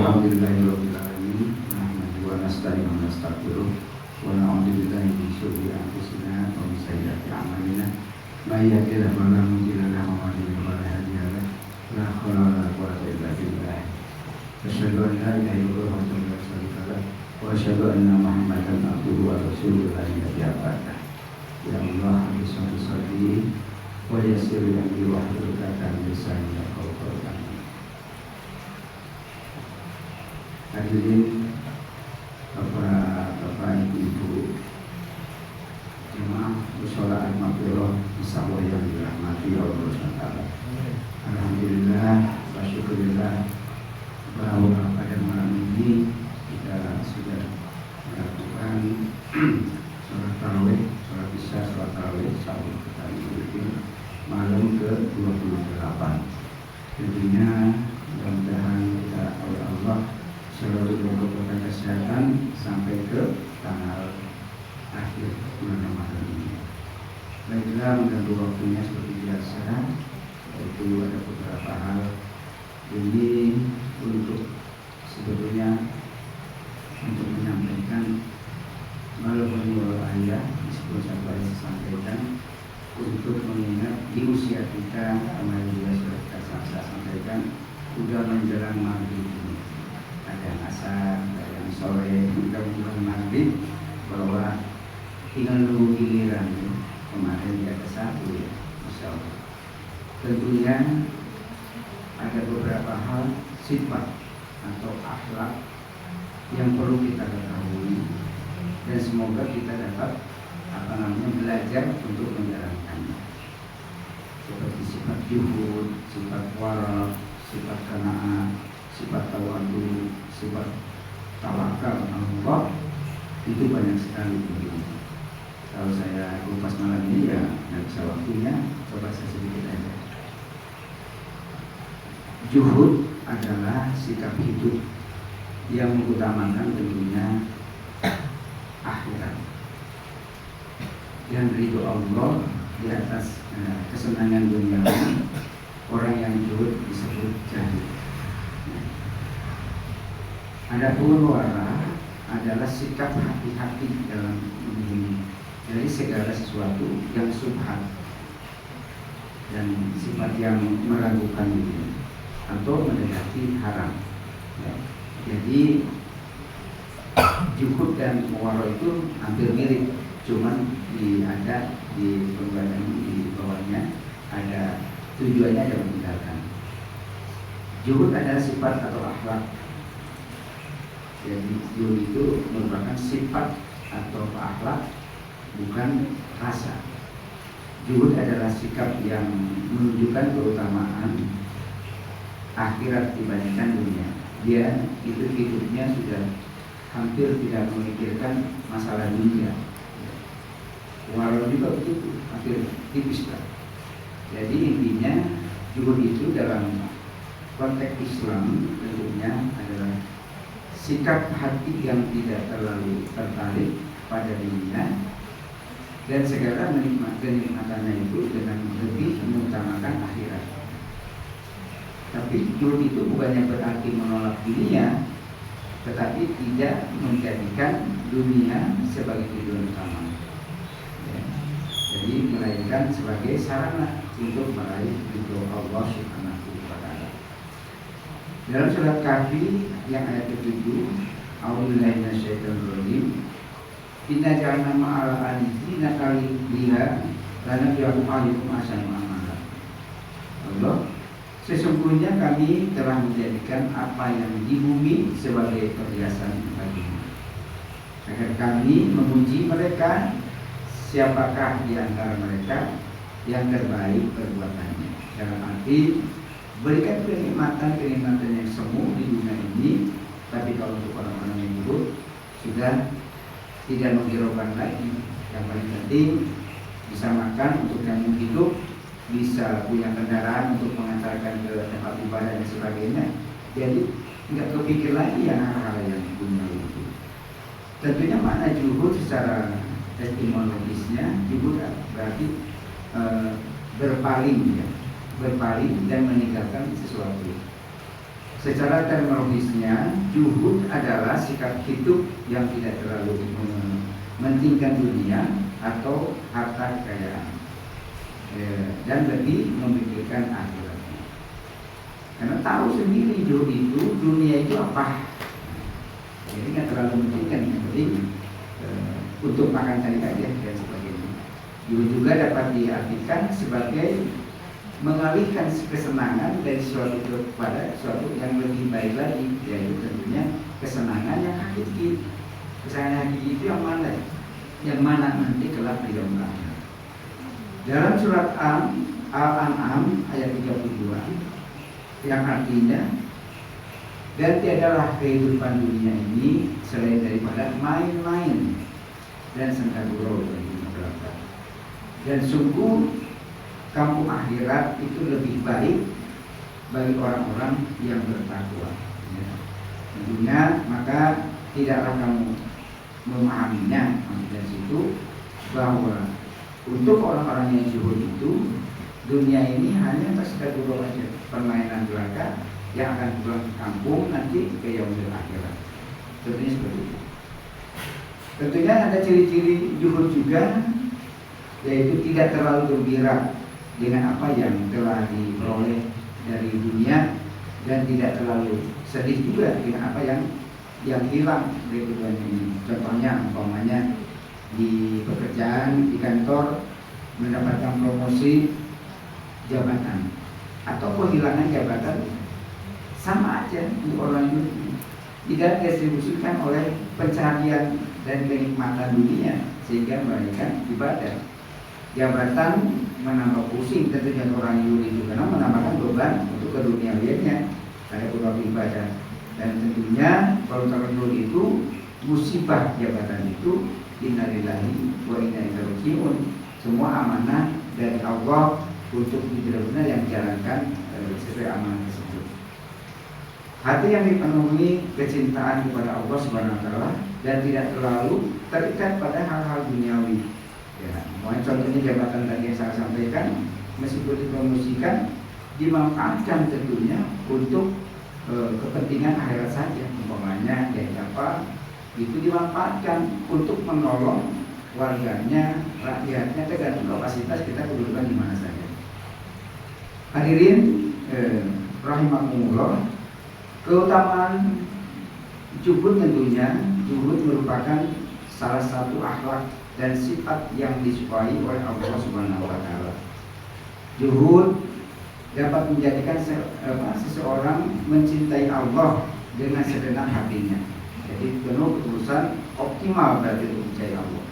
Alhamdulillahirabbil alamin. Nahmaduhu wa nasta'inuhu wa nastaghfiruh wa na'udzu billahi min syururi anfusina wa min sayyiati a'malina. May yahdihillahu fala mudilla lahu wa may yudlil fala hadiya lahu. La haula wa la quwwata illa billah. Asyhadu an la ilaha illallah wahdahu la syarika lahu wa asyhadu anna Muhammadan abduhu wa rasuluhu la nabiyya ba'dah. Ya Allah, bismillah sholli wa yassir li amri wa hlul 'uqdatam min lisani yafqahu qawli. Hadirin Bapak, Ibu, jemaah mushola al-maghfirah insyaallah yang dirahmati Allah SWT. Alhamdulillah wa syukurillah bahwa pada malam ini kita sudah melakukan sholat tarawih, sholat isya, sholat tarawih sahur malam ke-28. Tentunya mudah-mudahan kita oleh Allah selalu berkekuatan kesehatan sampai ke tanggal akhir bulan Ramadan ini. Baiklah, mengganggu waktunya seperti biasa, yaitu ada beberapa hal ini untuk sebetulnya untuk menyampaikan walaupun ayah meskipun saya sampaikan untuk mengingat di usia kita kemarin juga sudah saya sampaikan sudah menjelang maghrib ini. Ada yang asar, ada yang sore, mudah-mudahan maghrib bahwa tinggal nunggu giliran kemarin di atas satu ya, Masya Allah. Tentunya ada beberapa hal sifat atau akhlak yang perlu kita ketahui dan semoga kita dapat belajar untuk menjalankannya. Seperti sifat juhud, sifat wara, sifat qanaah, sifat tawadu, sifat tawakal Allah, itu banyak sekali begini. Kalau saya kupas malam ini ya nggak bisa waktunya, coba saya sedikit aja. Juhud adalah sikap hidup yang mengutamakan tentunya akhirat dan ridho Allah di atas kesenangan dunia. Orang yang juhud disebut jahil. Adapun wara adalah sikap hati-hati dalam memilih dari segala sesuatu yang subhat dan sifat yang meragukan diri atau mendekati haram. Ya. Jadi juhud dan wara itu hampir mirip, cuman ada di pembagian di bawahnya ada tujuannya ada meninggalkan. Juhud adalah sifat atau akhlak. Jadi juhud itu merupakan sifat atau akhlak, bukan rasa. Juhud adalah sikap yang menunjukkan keutamaan akhirat dibandingkan dunia. Dia itu hidupnya sudah hampir tidak memikirkan masalah dunia. Walau juga begitu, hampir tipis lah. Jadi intinya juhud itu dalam konteks Islam tentunya adalah sikap hati yang tidak terlalu tertarik pada dunia dan segala kenikmatannya itu dengan lebih mengutamakan akhirat. Tapi juhud itu bukannya berarti menolak dunia, tetapi tidak menjadikan dunia sebagai tujuan utama. Ya. Jadi melainkan sebagai sarana untuk meraih ridho Allah Subhanahu wa ta'ala. Dalam surat Kahfi yang ayat ke-7, A'udzubillahi minasyaitonir rajim. Inna ja'alna ma'al alizina kalibiha lana bi'akum alikum ahsanu amala. Allah, sesungguhnya kami telah menjadikan apa yang di bumi sebagai perhiasan bagimu, agar kami memuji mereka siapakah di antara mereka yang terbaik perbuatannya. Dalam arti berikan kenikmatan yang semu di dunia ini, tapi kalau untuk orang-orang yang hidup sudah tidak menghiraukan lagi. Yang paling penting bisa makan untuk yang hidup, bisa punya kendaraan untuk mengantarkan ke tempat ibadah dan sebagainya. Jadi nggak kepikir lagi yang hal-hal yang dunia itu. Tentunya makna juhud secara etimologisnya, juhud berarti berpaling dan meninggalkan sesuatu. secara terminologisnya, zuhud adalah sikap hidup yang tidak terlalu mementingkan dunia atau harta kekayaan, dan lebih memikirkan akhiratnya. Karena tahu sendiri zuhud itu, dunia itu apa. Jadi nggak terlalu mementingkan, yang penting untuk makan cari aja dan sebagainya. Juga dapat diartikan sebagai mengalihkan kesenangan dari suatu kepada suatu yang lebih baik lagi, yaitu tentunya kesenangan yang hakiki. Kesenangan hakiki itu yang mana? Yang mana nanti kelak di yaumul akhir. Dalam surat Al-An'am ayat 32 yang artinya, dan tiadalah kehidupan dunia ini selain daripada main-main dan senda gurau bagi masyarakat. Dan sungguh kampung akhirat itu lebih baik bagi orang-orang yang bertakwa. Ya. Tentunya maka tidaklah kamu memahaminya dari situ bahwa untuk orang-orang yang zuhud itu dunia ini hanya sekedar gurau aja, permainan belaka yang akan pulang ke kampung nanti ke yaumul akhirat. Tentunya seperti itu. Tentunya ada ciri-ciri zuhud juga, yaitu tidak terlalu gembira dengan apa yang telah diperoleh dari dunia dan tidak terlalu sedih juga dengan apa yang hilang dari keduanya ini. Contohnya umpamanya di pekerjaan di kantor mendapatkan promosi jabatan atau kehilangan jabatan, sama aja untuk orang ini tidak didistribusikan oleh pencarian dan kenikmatan dunia sehingga mereka ibadah. Jabatan menambah pusing tentunya orang yuri itu karena menambahkan beban untuk keduniawiannya pada kurang ibadah. Dan tentunya kalau terlalu itu musibah jabatan itu innalillahi wa inna ilaihi raji'un. Semua amanah dari Allah untuk benar-benar yang dijalankan sesuai amanah tersebut. Hati yang dipenuhi kecintaan kepada Allah Subhanahu wa taala dan tidak terlalu terikat pada hal-hal duniawi. Ya, contohnya jabatan tadi yang saya sampaikan, meskipun dipromosikan, dimanfaatkan tentunya untuk kepentingan akhirat saja. Umpamanya ya apa, itu dimanfaatkan untuk menolong warganya, rakyatnya, tergantung kapasitas kita kedudukan di mana saja. Hadirin rahimakumullah, keutamaan zuhud tentunya, zuhud merupakan salah satu akhlak dan sifat yang disukai oleh Allah Subhanahu wa taala. Zuhud dapat menjadikan seseorang mencintai Allah dengan segenap hatinya. Jadi penuh ketulusan, optimal berarti untuk mencintai Allah.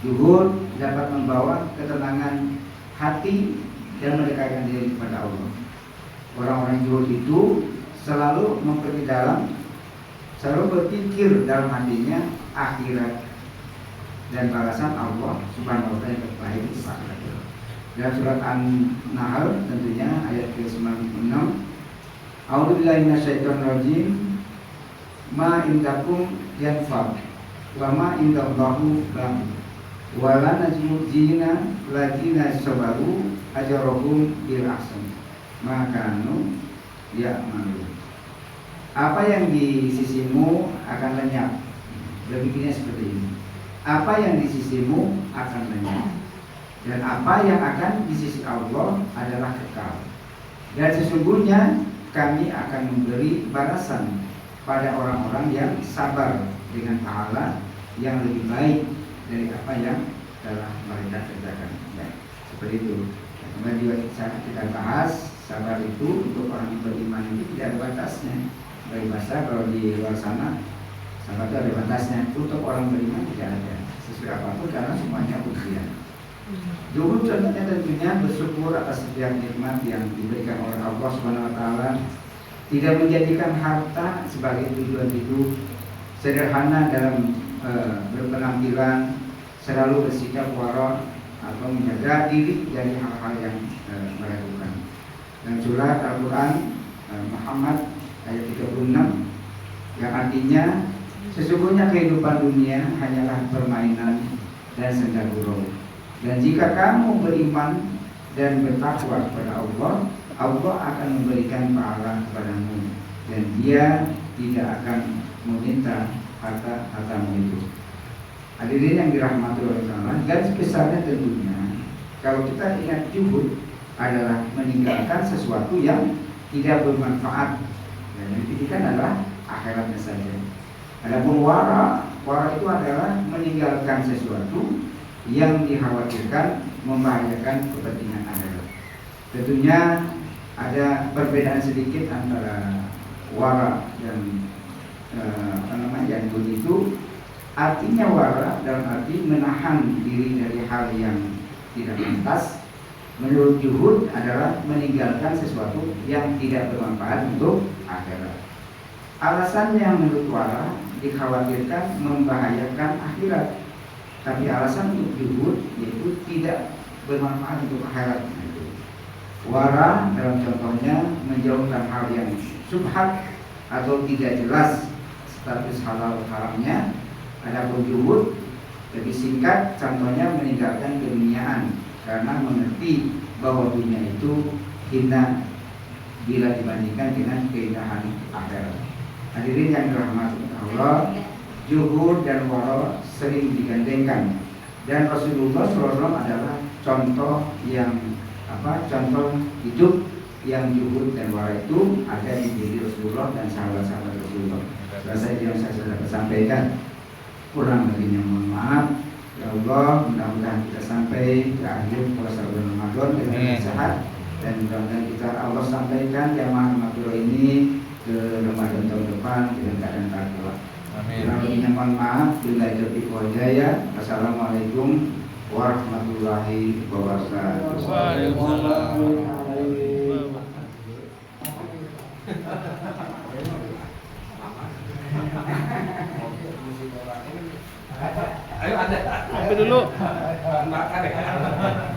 Zuhud dapat membawa ketenangan hati dan mendekatkan diri kepada Allah. Orang-orang zuhud itu selalu memperdalam, selalu berpikir dalam hatinya akhirat dan balasan Allah Subhanahu wa taala yang terbaik di akhirat. Dalam surat An-Nahl tentunya ayat ke-96, A'udzubillahi minasyaitonir rajim, ma indakum yanfad wa ma indallahu baq wa la najmuzina ladina sabaru ajrahum bil ahsan ma kanu ya'malu. Apa yang di sisimu akan lenyap. Berpikirnya seperti ini. Apa yang di sisimu akan lenyap, dan apa yang akan di sisi Allah adalah kekal. Dan sesungguhnya kami akan memberi balasan pada orang-orang yang sabar dengan pahala yang lebih baik dari apa yang telah mereka kerjakan. Ya, seperti itu. Kemudian juga kita bahas sabar itu untuk orang yang beriman itu tidak ada batasnya. Bagi bahasa kalau di luar sana sabar itu ada batasnya. Untuk orang beriman tidak ada sesuai apapun karena semuanya ujian. Zuhud contohnya tentunya bersyukur atas setiap nikmat yang diberikan oleh Allah Subhanahu wa taala, tidak menjadikan harta sebagai tujuan hidup, sederhana dalam berpenampilan, selalu bersikap wara atau menjaga diri dari hal-hal yang meragukan. Dan surat Al-Quran Muhammad ayat 36 yang artinya, sesungguhnya kehidupan dunia hanyalah permainan dan senda gurau. Dan jika kamu beriman dan bertakwa kepada Allah, Allah akan memberikan pahala kepadamu dan dia tidak akan meminta harta-hartamu itu. Hadirin yang dirahmati oleh Allah, garis besarnya tentunya kalau kita ingat juhud adalah meninggalkan sesuatu yang tidak bermanfaat, dan yang dipikirkan adalah akhiratnya saja. Adapun wara itu adalah meninggalkan sesuatu yang dikhawatirkan membahayakan kepentingan akhirat. Tentunya ada perbedaan sedikit antara wara dan juhud itu. Artinya wara dalam arti menahan diri dari hal yang tidak pantas. Menurut juhud adalah meninggalkan sesuatu yang tidak bermanfaat untuk akhirat. Alasannya menurut wara dikhawatirkan membahayakan akhirat, tapi alasan untuk juhud yaitu tidak bermanfaat untuk akhirat. Wara dalam contohnya menjauhkan hal yang syubhat atau tidak jelas status halal haramnya. Adapun juhud lebih singkat, contohnya meninggalkan keduniaan karena mengerti bahwa dunia itu hina bila dibandingkan dengan keindahan akhirat. Hadirin yang dirahmati Allah, juhud dan wara sering digandengkan, dan Rasulullah SAW adalah contoh hidup yang juhud dan wara itu ada di diri Rasulullah dan sahabat-sahabat Rasulullah. Saya yang saya sudah sampaikan, kurang lebihnya mohon maaf. Ya Allah, mudah-mudahan kita sampai ke akhir puasa bulan Ramadan dengan sehat, dan mudah-mudahan kita Allah sampaikan jamaah Ramadan ini ke Ramadan tahun depan dengan keadaan takwa. Kurang lebihnya mohon maaf. Billahi taufiq wal hidayah. Wassalamualaikum warahmatullahi wabarakatuh. Waalaikumsalam. Ayo Anda. Kopi dulu. Makan ya.